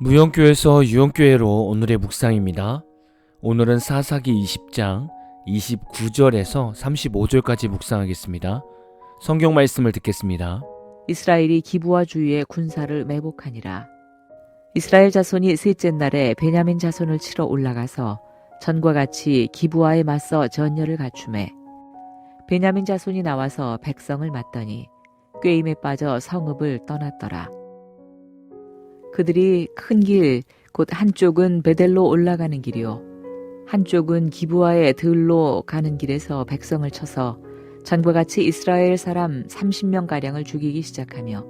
무용교에서 유용교회로 오늘의 묵상입니다. 오늘은 사사기 20장 29절에서 35절까지 묵상하겠습니다. 성경 말씀을 듣겠습니다. 이스라엘이 기브와 주위의 군사를 매복하니라. 이스라엘 자손이 셋째 날에 베냐민 자손을 치러 올라가서 전과 같이 기브와에 맞서 전열을 갖추매 베냐민 자손이 나와서 백성을 맞더니 꾀임에 빠져 성읍을 떠났더라. 그들이 큰 길, 곧 한쪽은 베델로 올라가는 길이요 한쪽은 기브와의 들로 가는 길에서 백성을 쳐서 전과 같이 이스라엘 사람 30명가량을 죽이기 시작하며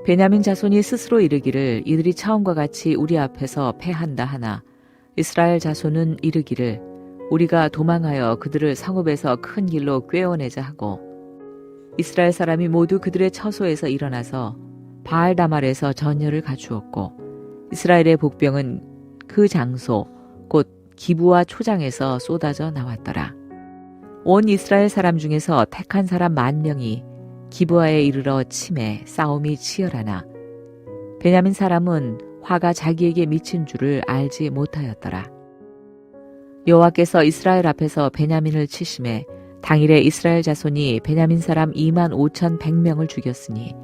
베냐민 자손이 스스로 이르기를 이들이 처음과 같이 우리 앞에서 패한다 하나 이스라엘 자손은 이르기를 우리가 도망하여 그들을 성읍에서 큰 길로 꿰어내자 하고 이스라엘 사람이 모두 그들의 처소에서 일어나서 바알다말에서 전열을 갖추었고 이스라엘의 복병은 그 장소 곧 기브와 초장에서 쏟아져 나왔더라. 온 이스라엘 사람 중에서 택한 사람 10,000명이 기브아에 이르러 치매 싸움이 치열하나 베냐민 사람은 화가 자기에게 미친 줄을 알지 못하였더라. 여호와께서 이스라엘 앞에서 베냐민을 치심에 당일에 이스라엘 자손이 베냐민 사람 25,100명을 죽였으니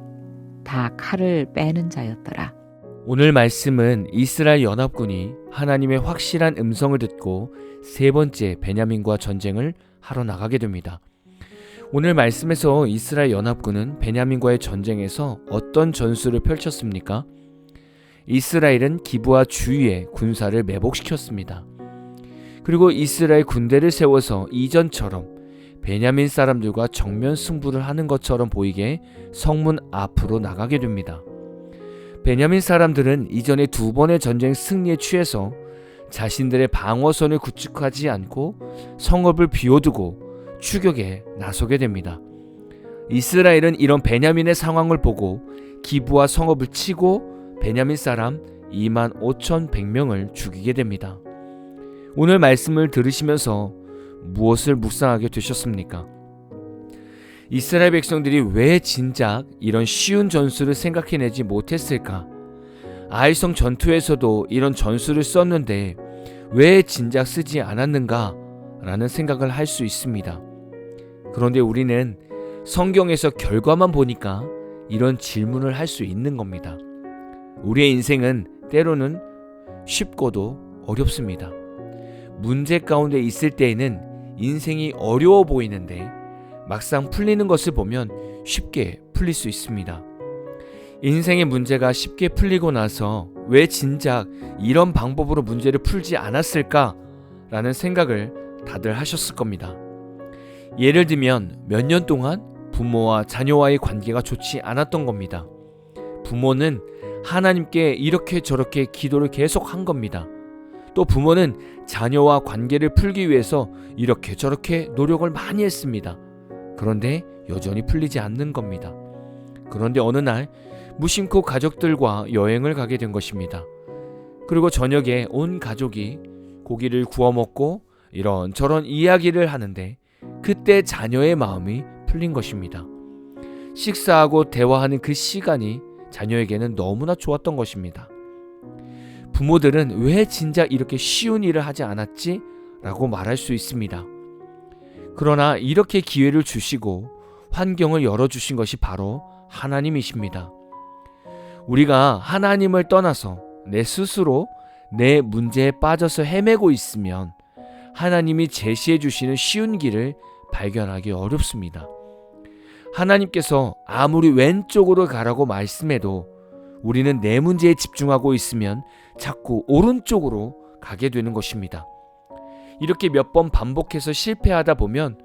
다 칼을 빼는 자였더라. 오늘 말씀은 이스라엘 연합군이 하나님의 확실한 음성을 듣고 세 번째 베냐민과 전쟁을 하러 나가게 됩니다. 오늘 말씀에서 이스라엘 연합군은 베냐민과의 전쟁에서 어떤 전술을 펼쳤습니까? 이스라엘은 기브와 주위에 군사를 매복시켰습니다. 그리고 이스라엘 군대를 세워서 이전처럼 베냐민 사람들과 정면 승부를 하는 것처럼 보이게 성문 앞으로 나가게 됩니다. 베냐민 사람들은 이전에 2번의 전쟁 승리에 취해서 자신들의 방어선을 구축하지 않고 성읍을 비워두고 추격에 나서게 됩니다. 이스라엘은 이런 베냐민의 상황을 보고 기브와 성읍을 치고 베냐민 사람 25,100명을 죽이게 됩니다. 오늘 말씀을 들으시면서 무엇을 묵상하게 되셨습니까? 이스라엘 백성들이 왜 진작 이런 쉬운 전술을 생각해내지 못했을까? 아이성 전투에서도 이런 전술을 썼는데 왜 진작 쓰지 않았는가? 라는 생각을 할 수 있습니다. 그런데 우리는 성경에서 결과만 보니까 이런 질문을 할 수 있는 겁니다. 우리의 인생은 때로는 쉽고도 어렵습니다. 문제 가운데 있을 때에는 인생이 어려워 보이는데 막상 풀리는 것을 보면 쉽게 풀릴 수 있습니다. 인생의 문제가 쉽게 풀리고 나서 왜 진작 이런 방법으로 문제를 풀지 않았을까? 라는 생각을 다들 하셨을 겁니다. 예를 들면 몇 년 동안 부모와 자녀와의 관계가 좋지 않았던 겁니다. 부모는 하나님께 이렇게 저렇게 기도를 계속 한 겁니다. 또 부모는 자녀와 관계를 풀기 위해서 이렇게 저렇게 노력을 많이 했습니다. 그런데 여전히 풀리지 않는 겁니다. 그런데 어느 날 무심코 가족들과 여행을 가게 된 것입니다. 그리고 저녁에 온 가족이 고기를 구워 먹고 이런저런 이야기를 하는데 그때 자녀의 마음이 풀린 것입니다. 식사하고 대화하는 그 시간이 자녀에게는 너무나 좋았던 것입니다. 부모들은 왜 진작 이렇게 쉬운 일을 하지 않았지? 라고 말할 수 있습니다. 그러나 이렇게 기회를 주시고 환경을 열어주신 것이 바로 하나님이십니다. 우리가 하나님을 떠나서 내 스스로 내 문제에 빠져서 헤매고 있으면 하나님이 제시해 주시는 쉬운 길을 발견하기 어렵습니다. 하나님께서 아무리 왼쪽으로 가라고 말씀해도 우리는 내 문제에 집중하고 있으면 자꾸 오른쪽으로 가게 되는 것입니다. 이렇게 몇 번 반복해서 실패하다 보면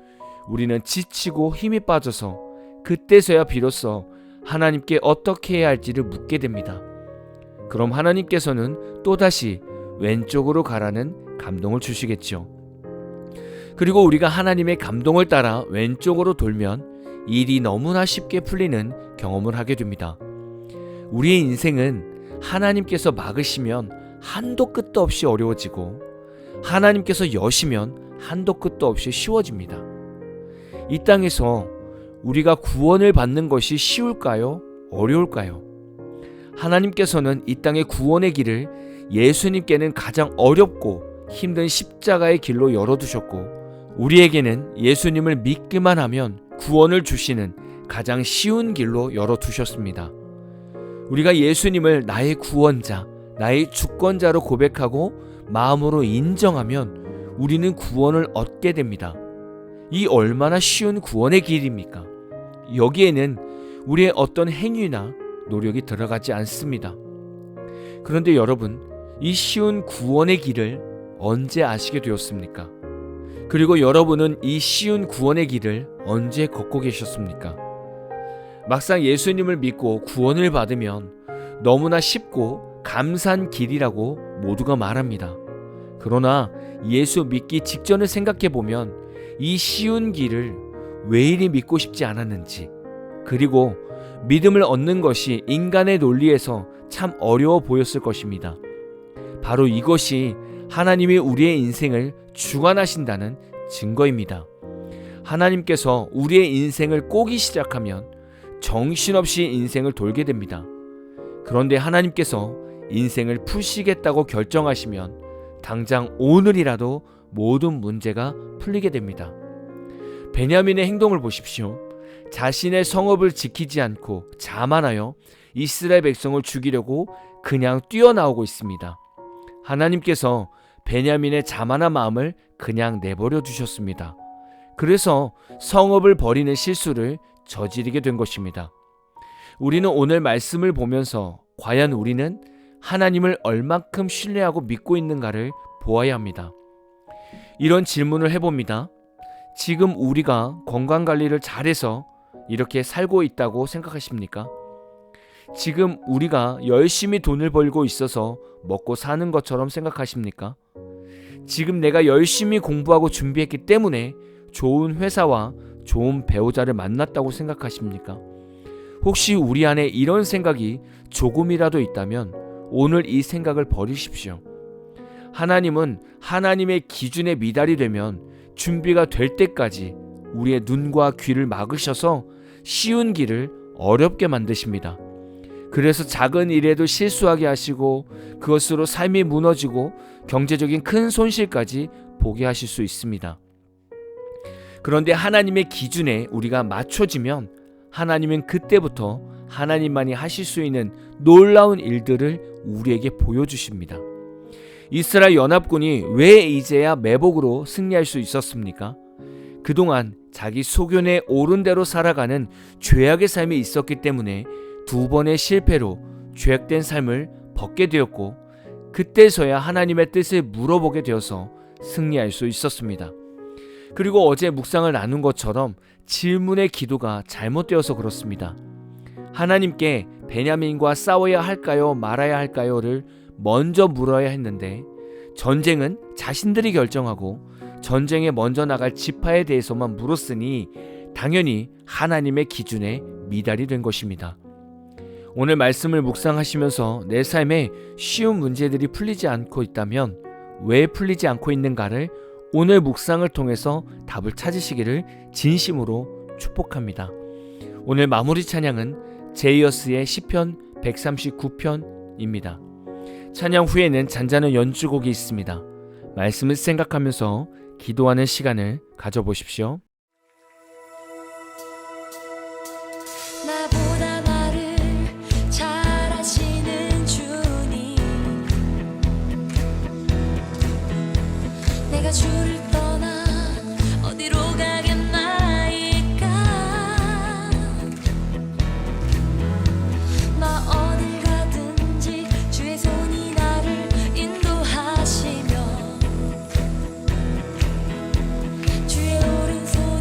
우리는 지치고 힘이 빠져서 그때서야 비로소 하나님께 어떻게 해야 할지를 묻게 됩니다. 그럼 하나님께서는 또다시 왼쪽으로 가라는 감동을 주시겠죠. 그리고 우리가 하나님의 감동을 따라 왼쪽으로 돌면 일이 너무나 쉽게 풀리는 경험을 하게 됩니다. 우리의 인생은 하나님께서 막으시면 한도 끝도 없이 어려워지고 하나님께서 여시면 한도 끝도 없이 쉬워집니다. 이 땅에서 우리가 구원을 받는 것이 쉬울까요? 어려울까요? 하나님께서는 이 땅의 구원의 길을 예수님께는 가장 어렵고 힘든 십자가의 길로 열어두셨고, 우리에게는 예수님을 믿기만 하면 구원을 주시는 가장 쉬운 길로 열어두셨습니다. 우리가 예수님을 나의 구원자, 나의 주권자로 고백하고 마음으로 인정하면 우리는 구원을 얻게 됩니다. 이 얼마나 쉬운 구원의 길입니까? 여기에는 우리의 어떤 행위나 노력이 들어가지 않습니다. 그런데 여러분, 이 쉬운 구원의 길을 언제 아시게 되었습니까? 그리고 여러분은 이 쉬운 구원의 길을 언제 걷고 계셨습니까? 막상 예수님을 믿고 구원을 받으면 너무나 쉽고 감사한 길이라고 모두가 말합니다. 그러나 예수 믿기 직전을 생각해보면 이 쉬운 길을 왜 이리 믿고 싶지 않았는지, 그리고 믿음을 얻는 것이 인간의 논리에서 참 어려워 보였을 것입니다. 바로 이것이 하나님이 우리의 인생을 주관하신다는 증거입니다. 하나님께서 우리의 인생을 꼬기 시작하면 정신없이 인생을 돌게 됩니다. 그런데 하나님께서 인생을 푸시겠다고 결정하시면 당장 오늘이라도 모든 문제가 풀리게 됩니다. 베냐민의 행동을 보십시오. 자신의 성읍을 지키지 않고 자만하여 이스라엘 백성을 죽이려고 그냥 뛰어나오고 있습니다. 하나님께서 베냐민의 자만한 마음을 그냥 내버려 두셨습니다. 그래서 성읍을 버리는 실수를 저지르게 된 것입니다. 우리는 오늘 말씀을 보면서 과연 우리는 하나님을 얼만큼 신뢰하고 믿고 있는가를 보아야 합니다. 이런 질문을 해봅니다. 지금 우리가 건강관리를 잘해서 이렇게 살고 있다고 생각하십니까? 지금 우리가 열심히 돈을 벌고 있어서 먹고 사는 것처럼 생각하십니까? 지금 내가 열심히 공부하고 준비했기 때문에 좋은 회사와 좋은 배우자를 만났다고 생각하십니까? 혹시 우리 안에 이런 생각이 조금이라도 있다면 오늘 이 생각을 버리십시오. 하나님은 하나님의 기준에 미달이 되면 준비가 될 때까지 우리의 눈과 귀를 막으셔서 쉬운 길을 어렵게 만드십니다. 그래서 작은 일에도 실수하게 하시고 그것으로 삶이 무너지고 경제적인 큰 손실까지 보게 하실 수 있습니다. 그런데 하나님의 기준에 우리가 맞춰지면 하나님은 그때부터 하나님만이 하실 수 있는 놀라운 일들을 우리에게 보여주십니다. 이스라엘 연합군이 왜 이제야 매복으로 승리할 수 있었습니까? 그동안 자기 소견에 옳은 대로 살아가는 죄악의 삶이 있었기 때문에 두 번의 실패로 죄악된 삶을 벗게 되었고, 그때서야 하나님의 뜻을 물어보게 되어서 승리할 수 있었습니다. 그리고 어제 묵상을 나눈 것처럼 질문의 기도가 잘못되어서 그렇습니다. 하나님께 베냐민과 싸워야 할까요 말아야 할까요를 먼저 물어야 했는데, 전쟁은 자신들이 결정하고 전쟁에 먼저 나갈 지파에 대해서만 물었으니 당연히 하나님의 기준에 미달이 된 것입니다. 오늘 말씀을 묵상하시면서 내 삶에 쉬운 문제들이 풀리지 않고 있다면 왜 풀리지 않고 있는가를 오늘 묵상을 통해서 답을 찾으시기를 진심으로 축복합니다. 오늘 마무리 찬양은 제이어스의 시편 139편입니다. 찬양 후에는 잔잔한 연주곡이 있습니다. 말씀을 생각하면서 기도하는 시간을 가져보십시오. 나보다 나를 잘 아시는 주님, 내가 주를 떠나 어디로 가겠나이까. 나 어딜 가든지 주의 손이 나를 인도하시며 주의 오른손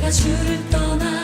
내가 주를 떠나